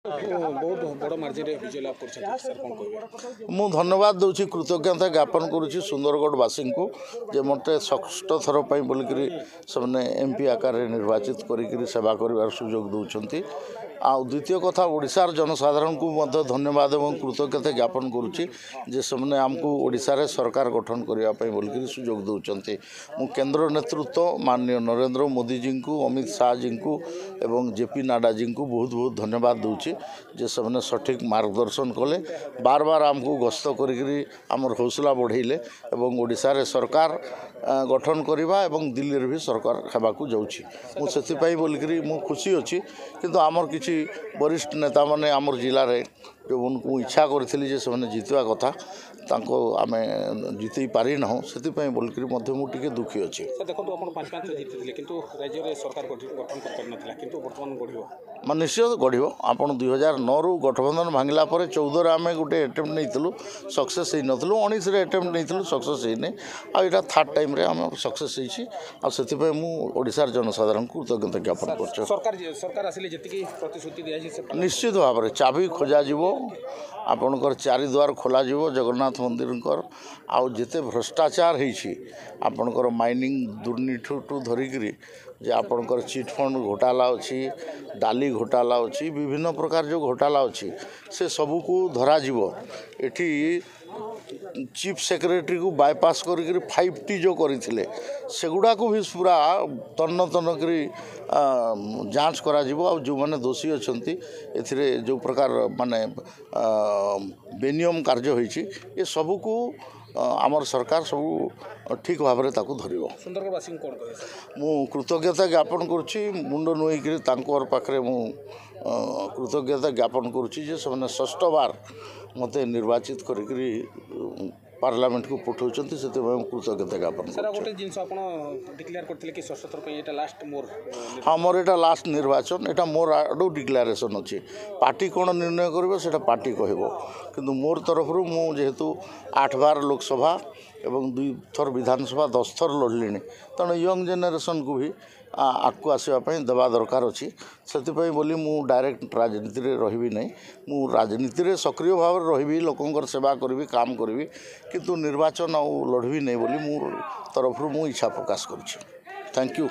बहुत बड़ मार्जिन विजय लाभ कर मु धन्यवाद दूची कृतज्ञता ज्ञापन करुँची सुंदरगढ़वासी को जे मते षष्ठ थर बोलिक से एमपी आकार निर्वाचित कर सेवा कर सुजोग दौरान आ द्वितीय कथा ओडिशार जनसाधारण को मध्य धन्यवाद और कृतज्ञता ज्ञापन करुँची जे से आमको ओडिशारे सरकार गठन करने बोलिक सुजोग दौरान मु केंद्र नेतृत्व माननीय नरेंद्र मोदी जी को अमित शाह जी को एवं जेपी नाडा जी को बहुत बहुत धन्यवाद दूची जे से सठिक मार्गदर्शन कले बार बार आमको गस्त कर हौसला बढ़ेले एवं ओडिशारे सरकार गठन करवा एवं दिल्ली भी सरकार हेबाकू जाऊँगी मुझे बोलिक मु खुशी अच्छी किंतु आमर किसी वरिष्ठ नेता माने आमर जिले में जो उनको इच्छा करी से जितवा कथा तांको आमे जितई पारि ना से बोलिक मुझे दुखी अच्छी मैं निश्चित गढ़ आप 2009 रु गठबंधन भांगला 14 आम गोटे एटेम्प्ट नहीं सक्सेस हो नलु 19 एटेम्प्ट नहीं सक्सेस होने आईटा थर्ड टाइम रे आम सक्सेस होती मुझार जनसाधारण को कृतज्ञता ज्ञापन कर निश्चित भाव में चाबी खोजा आपणकर चारिद्वार खोल जगन्नाथ मंदिर आउ जिते भ्रष्टाचार होपणकर माइनिंग दुर्नीति ठू धरिकी जे आपणकर चिट फंड घोटाला अच्छी डाली घोटाला अच्छी विभिन्न प्रकार जो घोटाला अच्छी से सबू को धरा एठी चीफ सेक्रेटरी को बायपास कर 5T जो करते सेगुड़ा को भी पूरा तन्न तन्न कर जांच करा जो मैंने दोषी अच्छा ए जो प्रकार माने बेनियम कार्य होइछि ये सबू को आमर सरकार सब ठीक भाव में धरवासी मु कृतज्ञता ज्ञापन करुँची मुंड नुईकरी पाखे मु कृतज्ञता ज्ञापन करुँची जे से षष्ठ बार मते निर्वाचित करी पार्लियामेंट को पठाऊँ से कृतज्ञता ज्ञापन हाँ मोर यहाँ लास्ट निर्वाचन यहाँ मोर आड़ डिक्लेरेशन अच्छी पार्टी कौन निर्णय कर पार्टी कह कि मोर तरफ मुझेतु 8 बार लोकसभा एवं 2 थर विधानसभा 10 थर लड़िली तेणु यंग जेनेरेशन को भी आगू आसवाई देवा दरकार अच्छी से बोली मु डायरेक्ट राजनीति में रही नहीं मु राजनीति में सक्रिय भाव में रही लोकंर सेवा करी काम करी किंतु निर्वाचन लड़बी नहीं बोली मो तरफ मु इच्छा प्रकाश करुँची थैंक यू।